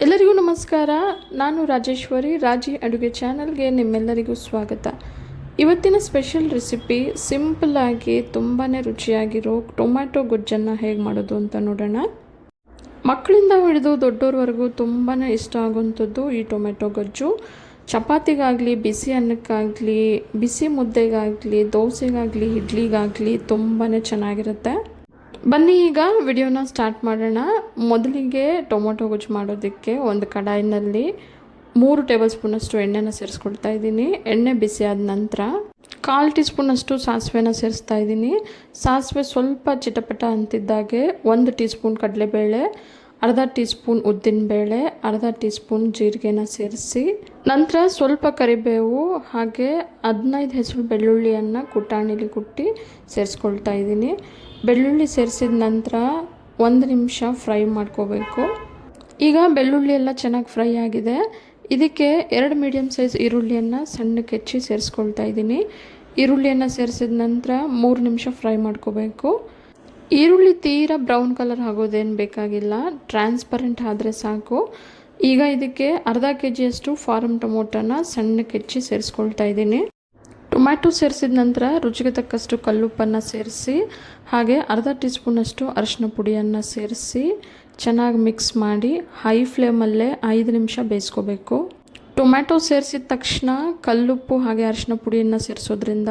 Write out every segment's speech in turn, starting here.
ಎಲ್ಲರಿಗೂ ನಮಸ್ಕಾರ. ನಾನು ರಾಜೇಶ್ವರಿ, ರಾಜಿ ಅಡುಗೆ ಚಾನಲ್ಗೆ ನಿಮ್ಮೆಲ್ಲರಿಗೂ ಸ್ವಾಗತ. ಇವತ್ತಿನ ಸ್ಪೆಷಲ್ ರೆಸಿಪಿ ಸಿಂಪಲ್ಲಾಗಿ ತುಂಬಾ ರುಚಿಯಾಗಿರೋ ಟೊಮ್ಯಾಟೊ ಗೊಜ್ಜನ್ನು ಹೇಗೆ ಮಾಡೋದು ಅಂತ ನೋಡೋಣ. ಮಕ್ಕಳಿಂದ ಹಿಡಿದು ದೊಡ್ಡೋರ್ವರೆಗೂ ತುಂಬಾ ಇಷ್ಟ ಆಗುವಂಥದ್ದು ಈ ಟೊಮ್ಯಾಟೊ ಗೊಜ್ಜು. ಚಪಾತಿಗಾಗಲಿ, ಬಿಸಿ ಅನ್ನಕ್ಕಾಗಲಿ, ಬಿಸಿ ಮುದ್ದೆಗಾಗಲಿ, ದೋಸೆಗಾಗಲಿ, ಇಡ್ಲಿಗಾಗಲಿ ತುಂಬಾ ಚೆನ್ನಾಗಿರುತ್ತೆ. ಬನ್ನಿ ಈಗ ವಿಡಿಯೋನ ಸ್ಟಾರ್ಟ್ ಮಾಡೋಣ. ಮೊದಲಿಗೆ ಟೊಮೊಟೊ ಗೊಜ್ಜು ಮಾಡೋದಕ್ಕೆ ಒಂದು ಕಡಾಯಿನಲ್ಲಿ 3 ಟೇಬಲ್ ಸ್ಪೂನಷ್ಟು ಎಣ್ಣೆನ ಸೇರಿಸ್ಕೊಳ್ತಾ ಇದ್ದೀನಿ. ಎಣ್ಣೆ ಬಿಸಿ ಆದ ನಂತರ 1/4 ಟೀ ಸ್ಪೂನಷ್ಟು ಸಾಸಿವೆನ ಸೇರಿಸ್ತಾ ಇದ್ದೀನಿ. ಸಾಸಿವೆ ಸ್ವಲ್ಪ ಚಿಟಪಟ ಅಂತಿದ್ದಾಗೆ 1 ಟೀ ಸ್ಪೂನ್ ಕಡಲೆಬೇಳೆ, ಅರ್ಧ ಟೀ ಸ್ಪೂನ್ ಉದ್ದಿನಬೇಳೆ, ಅರ್ಧ ಟೀ ಸ್ಪೂನ್ ಜೀರಿಗೆನ ಸೇರಿಸಿ ನಂತರ ಸ್ವಲ್ಪ ಕರಿಬೇವು ಹಾಗೆ 15 ಹೆಸರು ಬೆಳ್ಳುಳ್ಳಿಯನ್ನು ಕುಟ್ಟಾಣಿಲಿ ಕುಟ್ಟಿ ಸೇರಿಸ್ಕೊಳ್ತಾ ಇದ್ದೀನಿ. ಬೆಳ್ಳುಳ್ಳಿ ಸೇರಿಸಿದ ನಂತರ 1 ನಿಮಿಷ ಫ್ರೈ ಮಾಡ್ಕೋಬೇಕು. ಈಗ ಬೆಳ್ಳುಳ್ಳಿ ಎಲ್ಲ ಚೆನ್ನಾಗಿ ಫ್ರೈ ಆಗಿದೆ. ಇದಕ್ಕೆ 2 ಮೀಡಿಯಮ್ ಸೈಜ್ ಈರುಳ್ಳಿಯನ್ನು ಸಣ್ಣಕ್ಕೆ ಹೆಚ್ಚಿ ಸೇರಿಸ್ಕೊಳ್ತಾ ಇದ್ದೀನಿ. ಈರುಳ್ಳಿಯನ್ನು ಸೇರಿಸಿದ ನಂತರ 3 ನಿಮಿಷ ಫ್ರೈ ಮಾಡ್ಕೋಬೇಕು. ಈರುಳ್ಳಿ ತೀರಾ ಬ್ರೌನ್ ಕಲರ್ ಆಗೋದೇನು ಬೇಕಾಗಿಲ್ಲ, ಟ್ರಾನ್ಸ್ಪರೆಂಟ್ ಆದರೆ ಸಾಕು. ಈಗ ಇದಕ್ಕೆ ಅರ್ಧ kg ಫಾರಮ್ ಟೊಮೊಟೊನ ಸಣ್ಣಕ್ಕೆ ಹೆಚ್ಚಿ ಸೇರಿಸ್ಕೊಳ್ತಾ ಇದ್ದೀನಿ. ಟೊಮ್ಯಾಟೊ ಸೇರಿಸಿದ ನಂತರ ರುಚಿಗೆ ತಕ್ಕಷ್ಟು ಕಲ್ಲುಪ್ಪನ್ನು ಸೇರಿಸಿ ಹಾಗೆ ಅರ್ಧ ಟೀ ಸ್ಪೂನಷ್ಟು ಅರಿಶಿನ ಪುಡಿಯನ್ನು ಸೇರಿಸಿ ಚೆನ್ನಾಗಿ ಮಿಕ್ಸ್ ಮಾಡಿ ಹೈ ಫ್ಲೇಮಲ್ಲೇ 5 ನಿಮಿಷ ಬೇಯಿಸ್ಕೋಬೇಕು. ಟೊಮ್ಯಾಟೊ ಸೇರಿಸಿದ ತಕ್ಷಣ ಕಲ್ಲುಪ್ಪು ಹಾಗೆ ಅರಿಶಿನ ಪುಡಿಯನ್ನು ಸೇರಿಸೋದ್ರಿಂದ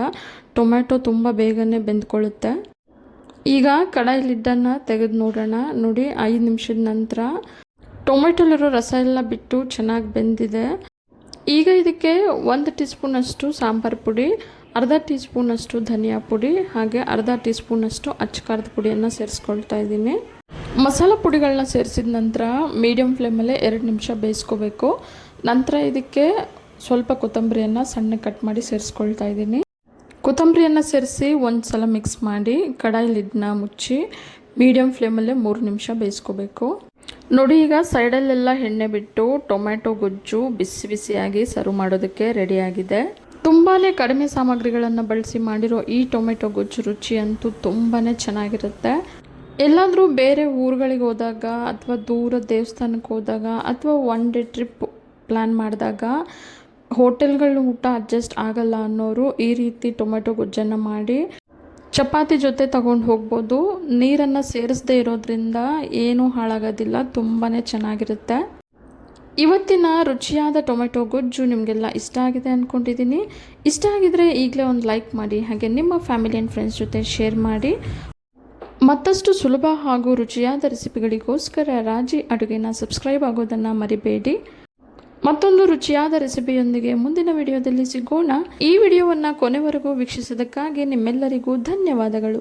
ಟೊಮ್ಯಾಟೊ ತುಂಬ ಬೇಗನೆ ಬೆಂದ್ಕೊಳ್ಳುತ್ತೆ. ಈಗ ಕಡಾಯಿ ಲಿಡ್ಡನ್ನು ತೆಗೆದು ನೋಡೋಣ. ನೋಡಿ, 5 ನಿಮಿಷದ ನಂತರ ಟೊಮೆಟೊಲಿರೋ ರಸ ಎಲ್ಲ ಬಿಟ್ಟು ಚೆನ್ನಾಗಿ ಬೆಂದಿದೆ. ಈಗ ಇದಕ್ಕೆ 1 ಟೀ ಸ್ಪೂನಷ್ಟು ಸಾಂಬಾರು ಪುಡಿ, ಅರ್ಧ ಟೀ ಸ್ಪೂನಷ್ಟು ಧನಿಯಾ ಪುಡಿ ಹಾಗೆ ಅರ್ಧ ಟೀ ಸ್ಪೂನಷ್ಟು ಅಚ್ಚಕಾರದ ಪುಡಿಯನ್ನು ಸೇರಿಸ್ಕೊಳ್ತಾ ಇದ್ದೀನಿ. ಮಸಾಲ ಪುಡಿಗಳನ್ನ ಸೇರಿಸಿದ ನಂತರ ಮೀಡಿಯಮ್ ಫ್ಲೇಮಲ್ಲೇ 2 ನಿಮಿಷ ಬೇಯಿಸ್ಕೋಬೇಕು. ನಂತರ ಇದಕ್ಕೆ ಸ್ವಲ್ಪ ಕೊತ್ತಂಬರಿಯನ್ನು ಸಣ್ಣ ಕಟ್ ಮಾಡಿ ಸೇರಿಸ್ಕೊಳ್ತಾ ಇದ್ದೀನಿ. ಕೊತ್ತಂಬರಿಯನ್ನು ಸೇರಿಸಿ ಒಂದು ಸಲ ಮಿಕ್ಸ್ ಮಾಡಿ ಕಡಾಯಿ ಲಿಡ್ನ ಮುಚ್ಚಿ ಮೀಡಿಯಮ್ ಫ್ಲೇಮಲ್ಲೇ 3 ನಿಮಿಷ ಬೇಯಿಸ್ಕೋಬೇಕು. ನೋಡಿ, ಈಗ ಸೈಡಲ್ಲೆಲ್ಲ ಎಣ್ಣೆ ಬಿಟ್ಟು ಟೊಮ್ಯಾಟೊ ಗೊಜ್ಜು ಬಿಸಿ ಬಿಸಿಯಾಗಿ ಸರ್ವ್ ಮಾಡೋದಕ್ಕೆ ರೆಡಿಯಾಗಿದೆ. ತುಂಬಾ ಕಡಿಮೆ ಸಾಮಗ್ರಿಗಳನ್ನು ಬಳಸಿ ಮಾಡಿರೋ ಈ ಟೊಮೆಟೊ ಗೊಜ್ಜು ರುಚಿ ಅಂತೂ ತುಂಬಾ ಚೆನ್ನಾಗಿರುತ್ತೆ. ಎಲ್ಲಾದರೂ ಬೇರೆ ಊರುಗಳಿಗೆ ಹೋದಾಗ ಅಥವಾ ದೂರ ದೇವಸ್ಥಾನಕ್ಕೆ ಹೋದಾಗ ಅಥವಾ 1 ಡೇ ಟ್ರಿಪ್ ಪ್ಲ್ಯಾನ್ ಮಾಡಿದಾಗ ಹೋಟೆಲ್ಗಳ ಊಟ ಅಡ್ಜಸ್ಟ್ ಆಗಲ್ಲ ಅನ್ನೋರು ಈ ರೀತಿ ಟೊಮೆಟೊ ಗೊಜ್ಜನ್ನು ಮಾಡಿ ಚಪಾತಿ ಜೊತೆ ತಗೊಂಡು ಹೋಗ್ಬೋದು. ನೀರನ್ನು ಸೇರಿಸದೇ ಇರೋದ್ರಿಂದ ಏನೂ ಹಾಳಾಗೋದಿಲ್ಲ, ತುಂಬಾ ಚೆನ್ನಾಗಿರುತ್ತೆ. ಇವತ್ತಿನ ರುಚಿಯಾದ ಟೊಮೆಟೊ ಗೊಜ್ಜು ನಿಮಗೆಲ್ಲ ಇಷ್ಟ ಆಗಿದೆ ಅಂದ್ಕೊಂಡಿದ್ದೀನಿ. ಇಷ್ಟ ಆಗಿದರೆ ಈಗಲೇ ಒಂದು ಲೈಕ್ ಮಾಡಿ ಹಾಗೆ ನಿಮ್ಮ ಫ್ಯಾಮಿಲಿ ಆ್ಯಂಡ್ ಫ್ರೆಂಡ್ಸ್ ಜೊತೆ ಶೇರ್ ಮಾಡಿ. ಮತ್ತಷ್ಟು ಸುಲಭ ಹಾಗೂ ರುಚಿಯಾದ ರೆಸಿಪಿಗಳಿಗೋಸ್ಕರ ರಾಜಿ ಅಡುಗೆನ ಸಬ್ಸ್ಕ್ರೈಬ್ ಆಗೋದನ್ನು ಮರಿಬೇಡಿ. ಮತ್ತೊಂದು ರುಚಿಯಾದ ರೆಸಿಪಿಯೊಂದಿಗೆ ಮುಂದಿನ ವಿಡಿಯೋದಲ್ಲಿ ಸಿಗೋಣ. ಈ ವಿಡಿಯೋವನ್ನು ಕೊನೆವರೆಗೂ ವೀಕ್ಷಿಸಿದ್ದಕ್ಕಾಗಿ ನಿಮ್ಮೆಲ್ಲರಿಗೂ ಧನ್ಯವಾದಗಳು.